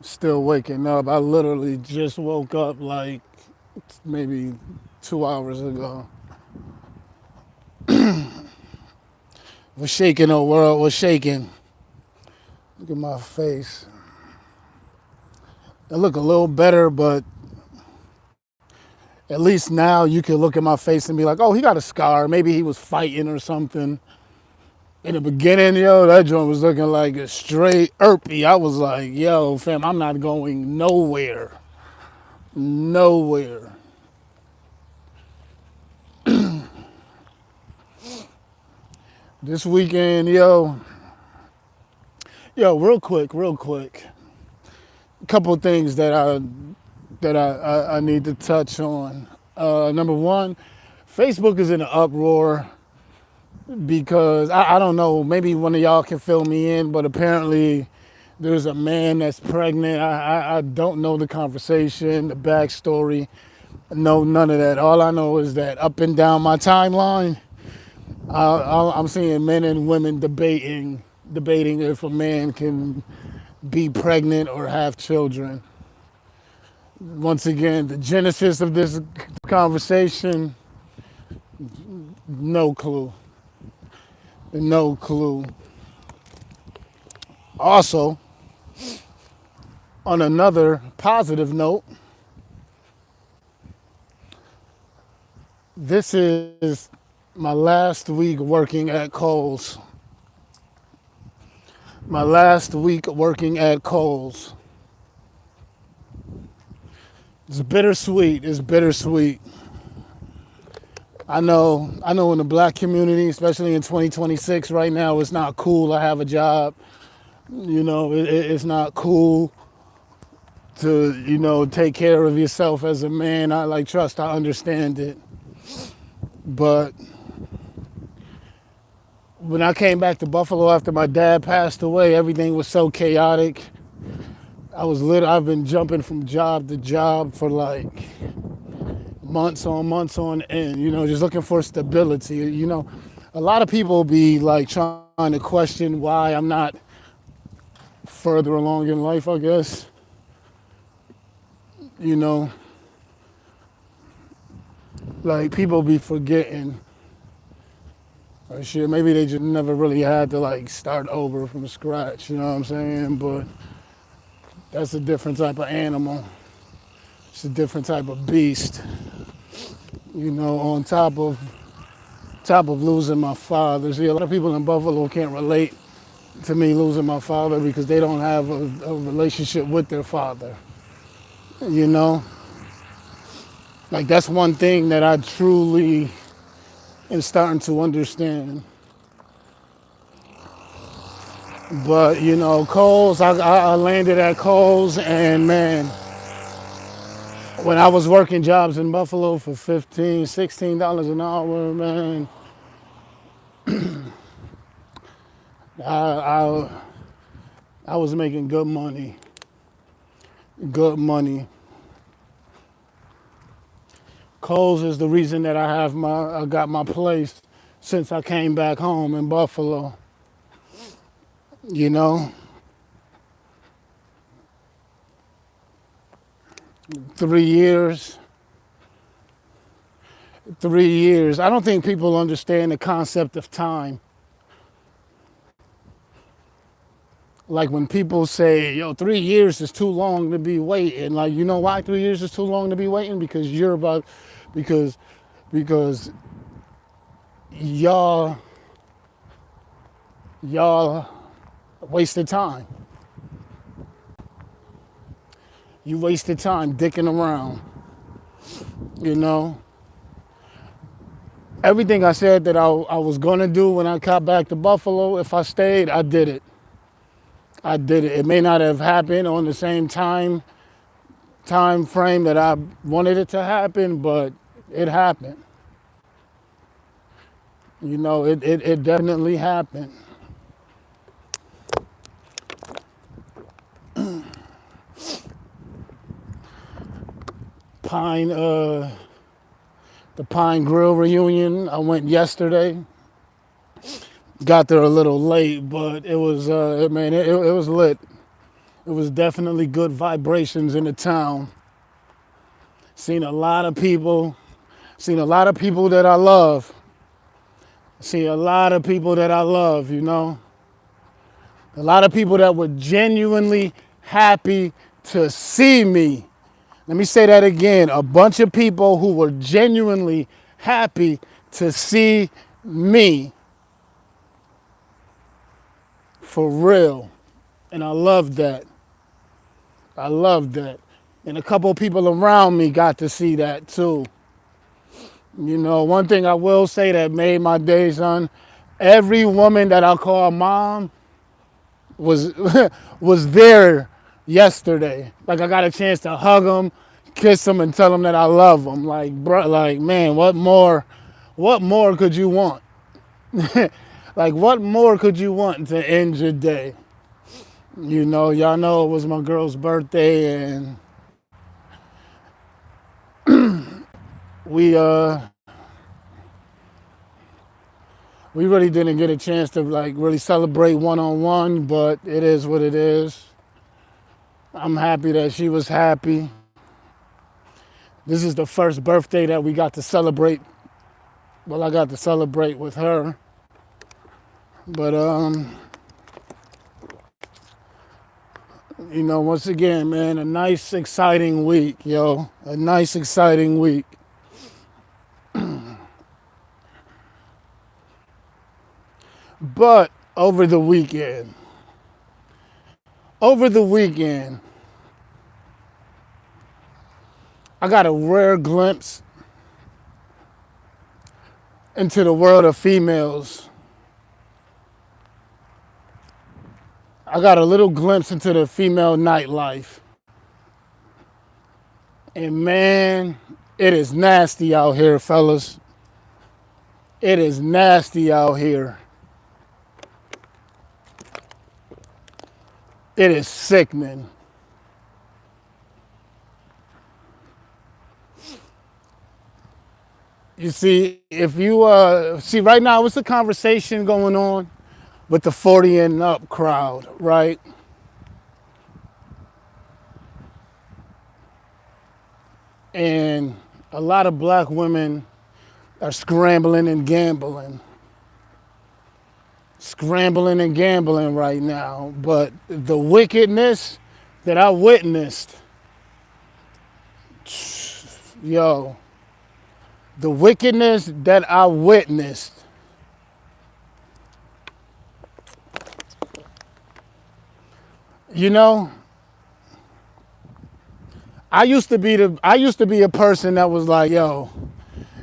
Still waking up. I literally just woke up like maybe 2 hours ago. Was shaking the world, was shaking. Look at my face. I look a little better, but at least now you can look at my face and be like, oh, he got a scar. Maybe he was fighting or something. In the beginning, yo, that joint was looking like a straight irpy. I was like, yo, fam, I'm not going nowhere. Nowhere. This weekend, real quick. A couple of things that I need to touch on. Number one, Facebook is in an uproar because I don't know, maybe one of y'all can fill me in, but apparently there's a man that's pregnant. I don't know the conversation, the backstory, no, none of that. All I know is that up and down my timeline, I'm seeing men and women debating if a man can be pregnant or have children. Once again, the genesis of this conversation, no clue. No clue. Also, on another positive note, this is my last week working at Kohl's. My last week working at Kohl's. It's bittersweet. It's bittersweet. I know in the black community, especially in 2026 right now, it's not cool to have a job. It's not cool to, take care of yourself as a man. I understand it. But when I came back to Buffalo after my dad passed away, everything was so chaotic. I've been jumping from job to job for like months on end, just looking for stability. A lot of people be like trying to question why I'm not further along in life, I guess. Like people be forgetting or shit. Maybe they just never really had to like start over from scratch, you know what I'm saying? But that's a different type of animal. It's a different type of beast. On top of losing my father. See, a lot of people in Buffalo can't relate to me losing my father because they don't have a relationship with their father. You know? Like that's one thing that I truly am starting to understand. But Kohl's, I landed at Kohl's and man, when I was working jobs in Buffalo for $15, $16 an hour, man, I I was making good money. Good money. Kohl's is the reason that I got my place since I came back home in Buffalo. You know, 3 years. 3 years. I don't think people understand the concept of time. Like when people say, yo, 3 years is too long to be waiting. Like, you know why 3 years is too long to be waiting? Because because y'all y'all wasted time. You wasted time dicking around. You know, everything I said that I was gonna do when I got back to Buffalo, if I stayed, I did it. I did it. It may not have happened on the same time frame that I wanted it to happen, but it happened. You know, it definitely happened. Pine, the Pine Grill reunion, I went yesterday. Got there a little late, but it was man, it was lit. It was definitely good vibrations in the town. Seen a lot of people. Seen a lot of people that I love. Seen a lot of people that I love. A lot of people that were genuinely happy to see me. Let me say that again. A bunch of people who were genuinely happy to see me. For real. And I love that. I love that. And a couple of people around me got to see that too. One thing I will say that made my day, son, every woman that I call mom was was there yesterday. Like I got a chance to hug them, kiss them, and tell them that I love them. Like, bro, like, man, what more? What more could you want? Like, what more could you want to end your day? Y'all know it was my girl's birthday, and we we really didn't get a chance to like really celebrate one on one, but it is what it is. I'm happy that she was happy. This is the first birthday that we got to celebrate. Well, I got to celebrate with her. But once again, man, a nice exciting week, yo. A nice exciting week. But over the weekend, I got a rare glimpse into the world of females. I got a little glimpse into the female nightlife. And man, it is nasty out here, fellas. It is nasty out here. It is sickening. You see, if you see right now, what's the conversation going on with the 40 and up crowd, right? And a lot of black women are scrambling and gambling. Scrambling and gambling right now. But the wickedness that I witnessed, yo, the wickedness that I witnessed, I used to be a person that was like, yo,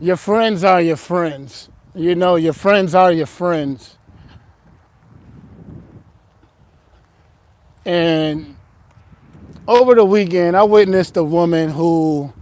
your friends are your friends. Your friends are your friends. And over the weekend, I witnessed a woman who,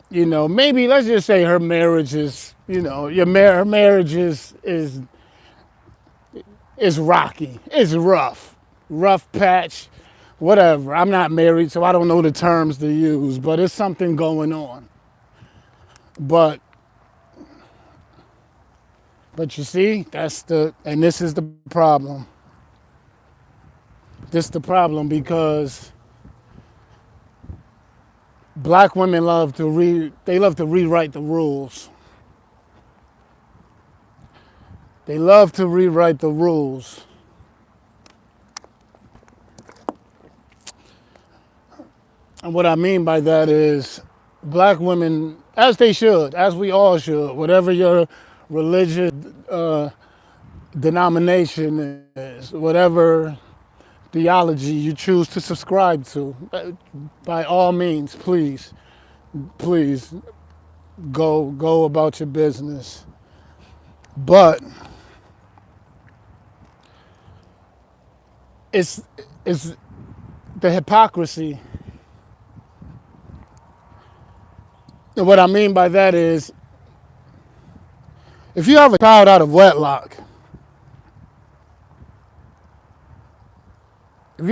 maybe let's just say her marriage is, her marriage is rocky. It's rough patch, whatever. I'm not married, so I don't know the terms to use, but it's something going on. But you see, and this is the problem. This is the problem because black women love to rewrite the rules. They love to rewrite the rules. And what I mean by that is black women, as they should, as we all should, whatever your religious denomination is, whatever theology you choose to subscribe to, by all means, please go about your business. But it's the hypocrisy. And what I mean by that is, if you have a child out of wedlock, and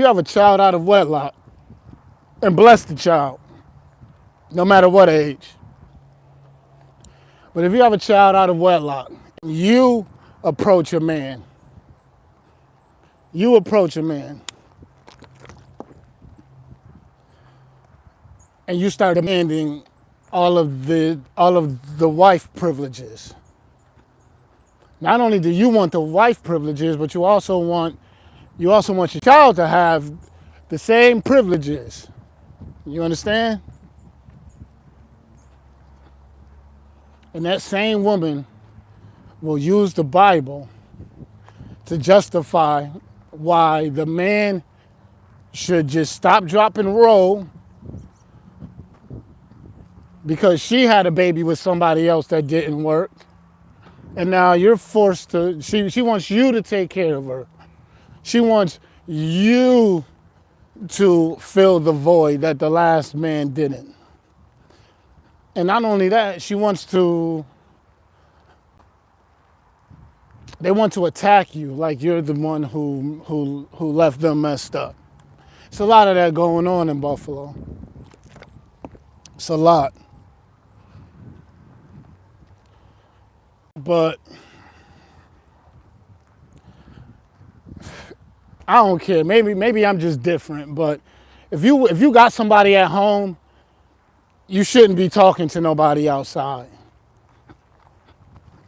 bless the child, no matter what age. But if you have a child out of wedlock, you approach a man. You approach a man and you start demanding all of the wife privileges. Not only do you want the wife privileges, but you also want your child to have the same privileges. You understand? And that same woman will use the Bible to justify why the man should just stop, drop, and roll because she had a baby with somebody else that didn't work. And now you're forced to, she wants you to take care of her. She wants you to fill the void that the last man didn't. And not only that, they want to attack you like you're the one who left them messed up. It's a lot of that going on in Buffalo. It's a lot. But I don't care. Maybe I'm just different. But if you got somebody at home, you shouldn't be talking to nobody outside.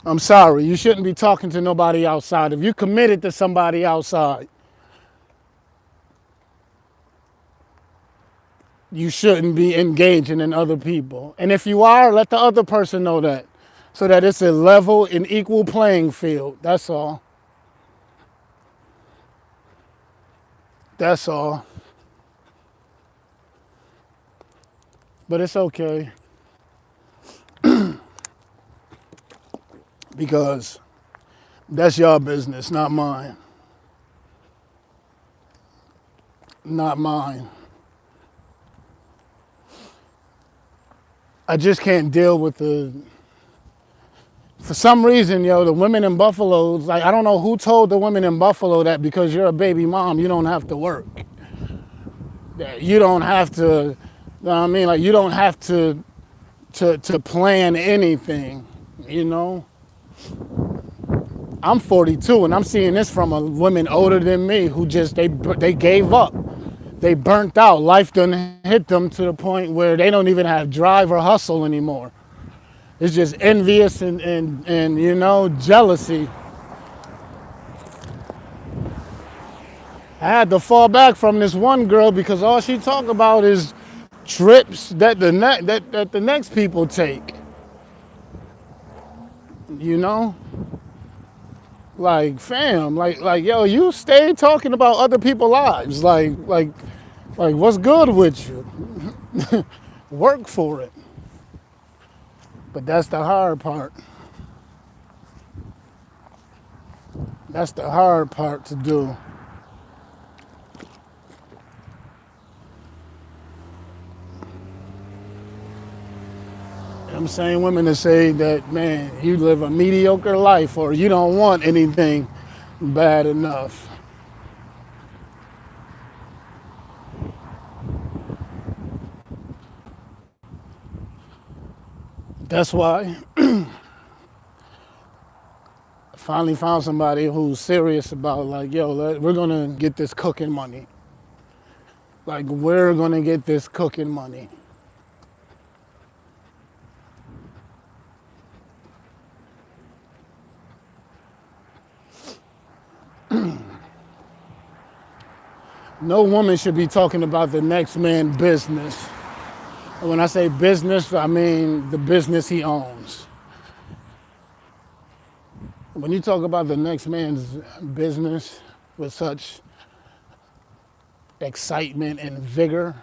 I'm sorry, you shouldn't be talking to nobody outside. If you committed to somebody outside, you shouldn't be engaging in other people. And if you are, let the other person know that, so that it's a level and equal playing field. That's all. That's all. But it's okay. Because that's your business, not mine. Not mine. I just can't deal with for some reason, the women in Buffalo, like, I don't know who told the women in Buffalo that because you're a baby mom, you don't have to work. That you don't have to, you know what I mean? Like, you don't have to plan anything, I'm 42 and I'm seeing this from a women older than me who just, they gave up. They burnt out. Life done hit them to the point where they don't even have drive or hustle anymore. It's just envious and jealousy. I had to fall back from this one girl because all she talk about is trips that the next people take. Like, fam, like yo, you stay talking about other people's lives. Like what's good with you? Work for it. But that's the hard part. That's the hard part to do. I'm saying women that say that, man, you live a mediocre life or you don't want anything bad enough. That's why I finally found somebody who's serious about, like, yo, we're gonna get this cooking money. Like, we're gonna get this cooking money. No woman should be talking about the next man's business. And when I say business, I mean the business he owns. When you talk about the next man's business with such excitement and vigor,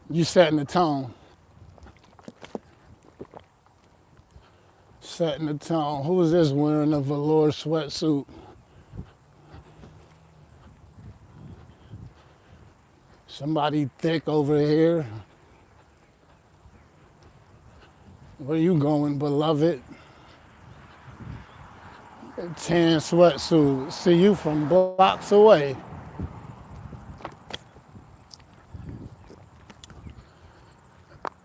you setting the tone. Setting the tone. Who is this wearing a velour sweatsuit? Somebody thick over here. Where you going, beloved? Tan sweatsuit. See you from blocks away.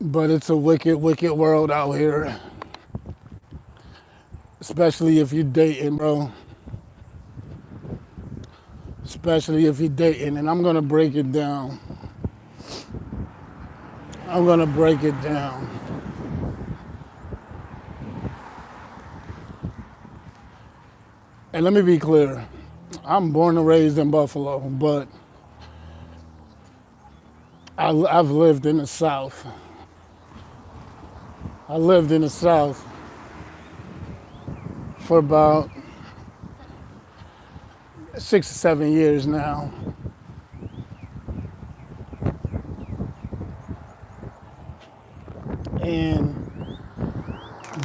But it's a wicked, wicked world out here. especially if you're dating, bro. Especially if you're dating, and I'm gonna break it down. I'm gonna break it down. And let me be clear. I'm born and raised in Buffalo, but I've lived in the South. I lived in the South for about 6 or 7 years now. And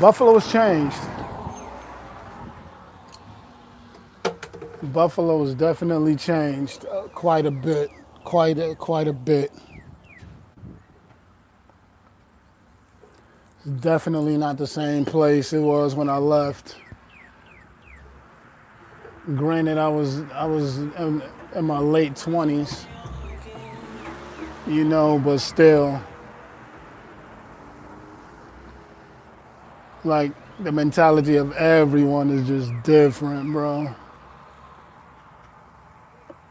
Buffalo has changed. Buffalo has definitely changed quite a bit, quite a bit. It's definitely not the same place it was when I left. Granted, I was in my late 20s, but still, like the mentality of everyone is just different, bro.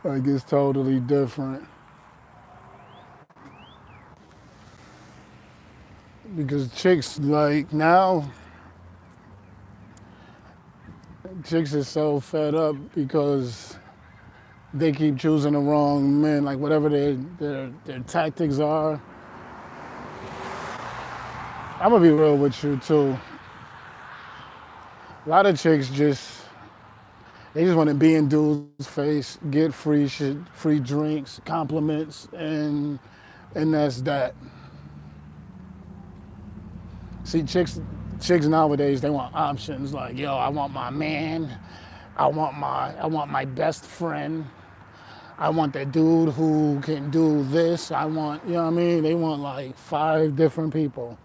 Like it's totally different. Because chicks like now, chicks is so fed up because they keep choosing the wrong men. Like whatever their tactics are. I'm gonna be real with you too. A lot of chicks they just want to be in dudes' face, get free shit, free drinks, compliments, and that's that. See, chicks nowadays they want options like, yo, I want my man, I want my best friend, I want that dude who can do this, I want, you know what I mean? They want like 5 different people.